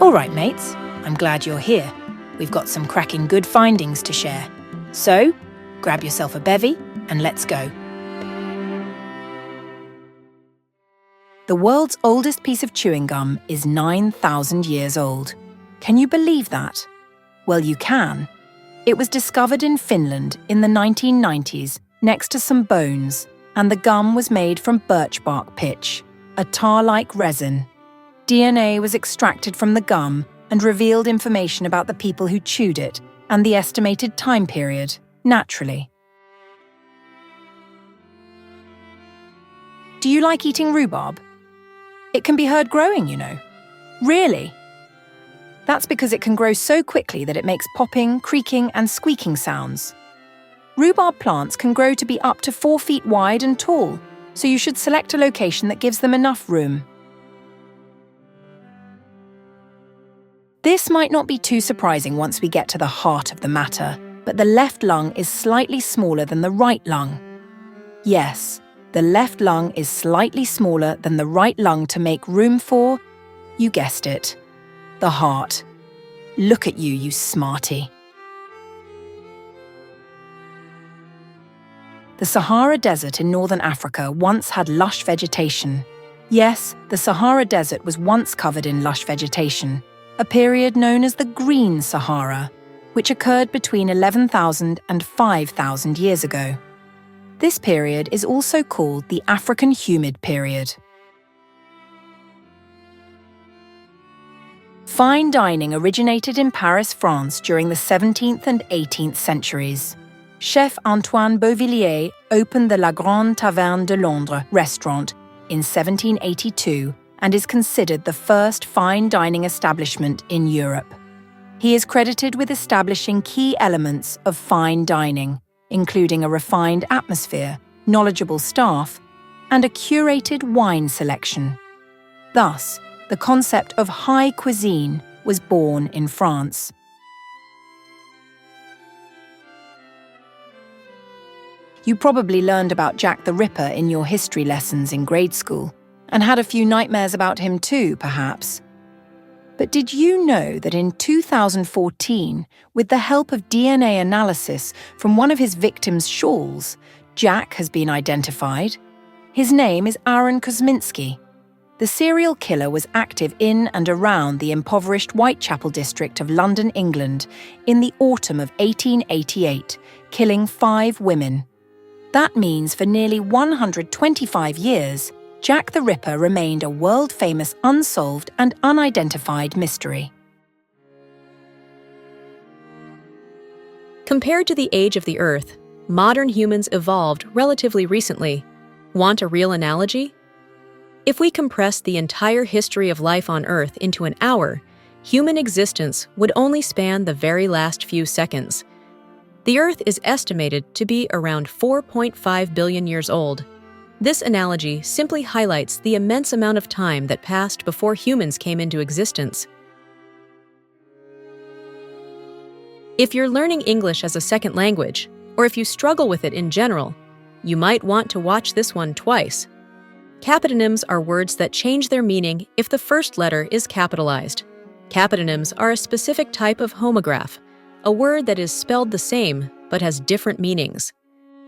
All right, mates, I'm glad you're here. We've got some cracking good findings to share. So, grab yourself a bevy and let's go. The world's oldest piece of chewing gum is 9,000 years old. Can you believe that? Well, you can. It was discovered in Finland in the 1990s next to some bones, and the gum was made from birch bark pitch, a tar-like resin. DNA was extracted from the gum and revealed information about the people who chewed it and the estimated time period, naturally. Do you like eating rhubarb? It can be heard growing, you know. Really? That's because it can grow so quickly that it makes popping, creaking, and squeaking sounds. Rhubarb plants can grow to be up to 4 feet wide and tall, so you should select a location that gives them enough room. This might not be too surprising once we get to the heart of the matter, but the left lung is slightly smaller than the right lung. Yes, the left lung is slightly smaller than the right lung to make room for, you guessed it, the heart. Look at you, you smarty. The Sahara Desert in northern Africa once had lush vegetation. Yes, the Sahara Desert was once covered in lush vegetation, a period known as the Green Sahara, which occurred between 11,000 and 5,000 years ago. This period is also called the African Humid Period. Fine dining originated in Paris, France during the 17th and 18th centuries. Chef Antoine Beauvillier opened the La Grande Taverne de Londres restaurant in 1782 and is considered the first fine dining establishment in Europe. He is credited with establishing key elements of fine dining, including a refined atmosphere, knowledgeable staff, and a curated wine selection. Thus, the concept of high cuisine was born in France. You probably learned about Jack the Ripper in your history lessons in grade school, and had a few nightmares about him too, perhaps. But did you know that in 2014, with the help of DNA analysis from one of his victims' shawls, Jack has been identified? His name is Aaron Kosminski. The serial killer was active in and around the impoverished Whitechapel district of London, England, in the autumn of 1888, killing 5 women. That means for nearly 125 years, Jack the Ripper remained a world-famous unsolved and unidentified mystery. Compared to the age of the Earth, modern humans evolved relatively recently. Want a real analogy? If we compressed the entire history of life on Earth into an hour, human existence would only span the very last few seconds. The Earth is estimated to be around 4.5 billion years old. This analogy simply highlights the immense amount of time that passed before humans came into existence. If you're learning English as a second language, or if you struggle with it in general, you might want to watch this one twice. Capitonyms are words that change their meaning if the first letter is capitalized. Capitonyms are a specific type of homograph, a word that is spelled the same but has different meanings.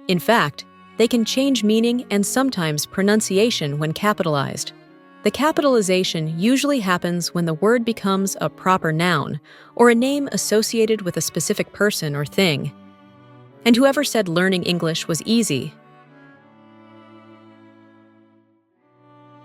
In fact, they can change meaning and sometimes pronunciation when capitalized. The capitalization usually happens when the word becomes a proper noun or a name associated with a specific person or thing. And whoever said learning English was easy?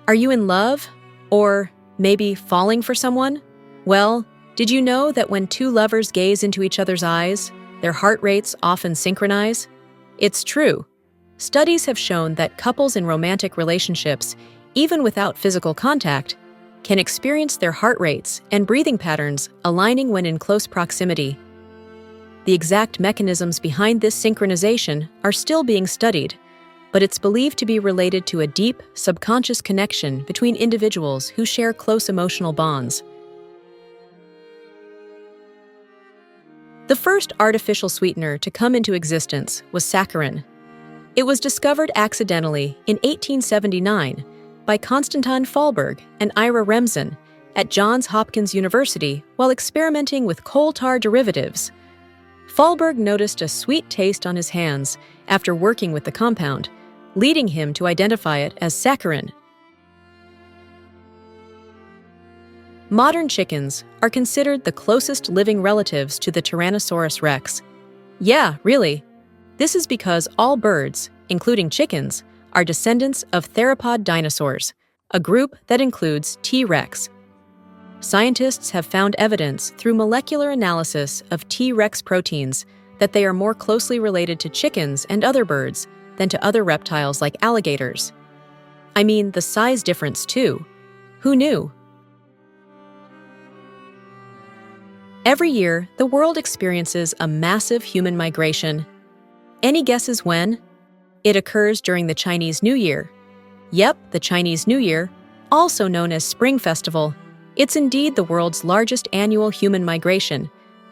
Are you in love? Or maybe falling for someone? Well, did you know that when 2 lovers gaze into each other's eyes, their heart rates often synchronize? It's true. Studies have shown that couples in romantic relationships, even without physical contact, can experience their heart rates and breathing patterns aligning when in close proximity. The exact mechanisms behind this synchronization are still being studied, but it's believed to be related to a deep, subconscious connection between individuals who share close emotional bonds. The first artificial sweetener to come into existence was saccharin. It was discovered accidentally in 1879 by Konstantin Fahlberg and Ira Remsen at Johns Hopkins University while experimenting with coal tar derivatives. Fahlberg noticed a sweet taste on his hands after working with the compound, leading him to identify it as saccharin. Modern chickens are considered the closest living relatives to the Tyrannosaurus rex. Yeah, really. This is because all birds, including chickens, are descendants of theropod dinosaurs, a group that includes T. rex. Scientists have found evidence through molecular analysis of T. rex proteins that they are more closely related to chickens and other birds than to other reptiles like alligators. I mean, the size difference too. Who knew? Every year, the world experiences a massive human migration. Any guesses when? It occurs during the Chinese New Year. Yep, the Chinese New Year, also known as Spring Festival. It's indeed the world's largest annual human migration,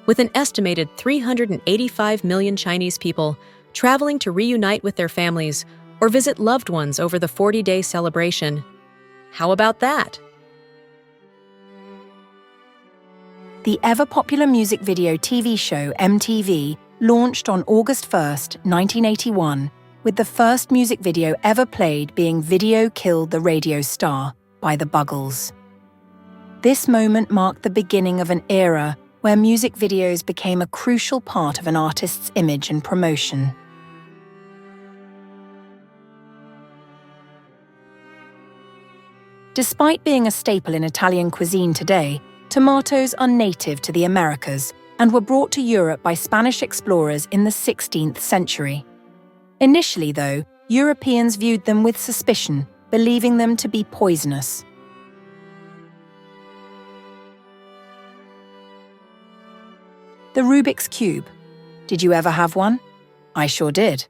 with an estimated 385 million Chinese people traveling to reunite with their families or visit loved ones over the 40-day celebration. How about that? The ever-popular music video TV show MTV launched on August 1st, 1981, with the first music video ever played being Video Killed the Radio Star by the Buggles. This moment marked the beginning of an era where music videos became a crucial part of an artist's image and promotion. Despite being a staple in Italian cuisine today, tomatoes are native to the Americas and were brought to Europe by Spanish explorers in the 16th century. Initially, though, Europeans viewed them with suspicion, believing them to be poisonous. The Rubik's Cube. Did you ever have one? I sure did.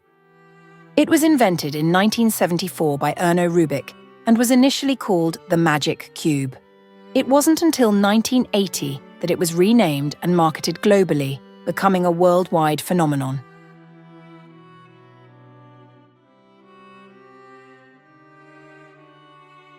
It was invented in 1974 by Erno Rubik and was initially called the Magic Cube. It wasn't until 1980 that it was renamed and marketed globally, becoming a worldwide phenomenon.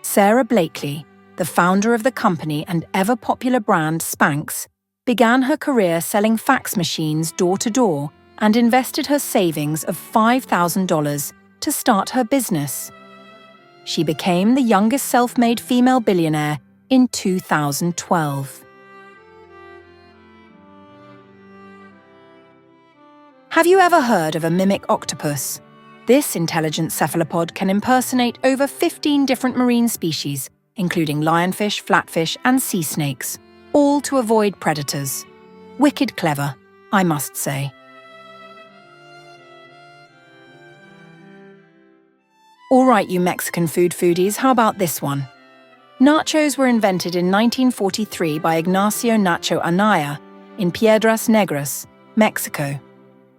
Sarah Blakely, the founder of the company and ever-popular brand Spanx, began her career selling fax machines door-to-door and invested her savings of $5,000 to start her business. She became the youngest self-made female billionaire in 2012. Have you ever heard of a mimic octopus? This intelligent cephalopod can impersonate over 15 different marine species, including lionfish, flatfish, and sea snakes, all to avoid predators. Wicked clever, I must say. All right, you Mexican food foodies, how about this one? Nachos were invented in 1943 by Ignacio Nacho Anaya in Piedras Negras, Mexico.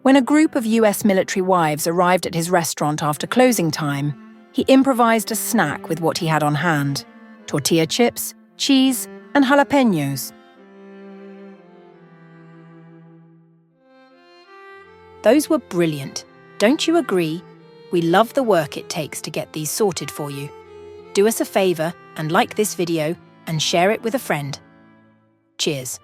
When a group of US military wives arrived at his restaurant after closing time, he improvised a snack with what he had on hand: tortilla chips, cheese, and jalapenos. Those were brilliant. Don't you agree? We love the work it takes to get these sorted for you. Do us a favor and like this video and share it with a friend. Cheers.